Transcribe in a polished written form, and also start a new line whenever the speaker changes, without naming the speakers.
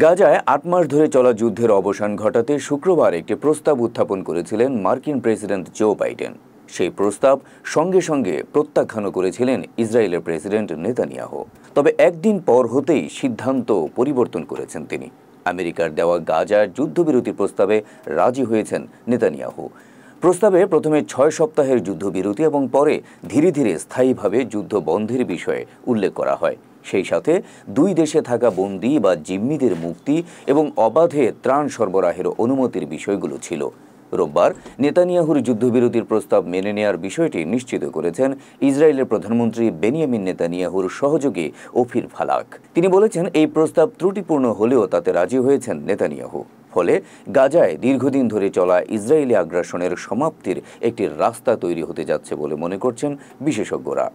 গাজায় ৮ মাস ধরে চলা যুদ্ধের অবসান ঘটাতে শুক্রবার একটি প্রস্তাব উত্থাপন করেছিলেন মার্কিন প্রেসিডেন্ট জো বাইডেন। সেই প্রস্তাব সঙ্গে সঙ্গে প্রত্যাখ্যানও করেছিলেন ইসরায়েলের প্রেসিডেন্ট নেতানিয়াহু। তবে একদিন পর হতেই সিদ্ধান্ত পরিবর্তন করেছেন তিনি। আমেরিকার দেওয়া গাজার যুদ্ধবিরতি প্রস্তাবে রাজি হয়েছেন নেতানিয়াহু। প্রস্তাবে প্রথমে ৬ সপ্তাহের যুদ্ধবিরতি এবং পরে ধীরে ধীরে স্থায়ীভাবে যুদ্ধ বন্ধের বিষয়ে উল্লেখ করা হয়। সেই সাথে দুই দেশে থাকা বন্দী বা জিম্মিদের মুক্তি এবং অবাধে ত্রাণ সরবরাহের অনুমতির বিষয়গুলো ছিল। রোববার নেতানিয়াহুর যুদ্ধবিরতির প্রস্তাব মেনে নেওয়ার বিষয়টি নিশ্চিত করেছেন ইসরায়েলের প্রধানমন্ত্রী বেনিয়ামিন নেতানিয়াহুর সহযোগী ওফির ফালাক। তিনি বলেছেন, এই প্রস্তাব ত্রুটিপূর্ণ হলেও তাতে রাজি হয়েছেন নেতানিয়াহু। ফলে গাজায় দীর্ঘদিন ধরে চলা ইসরায়েলি আগ্রাসনের সমাপ্তির একটি রাস্তা তৈরি হতে যাচ্ছে বলে মনে করছেন বিশেষজ্ঞরা।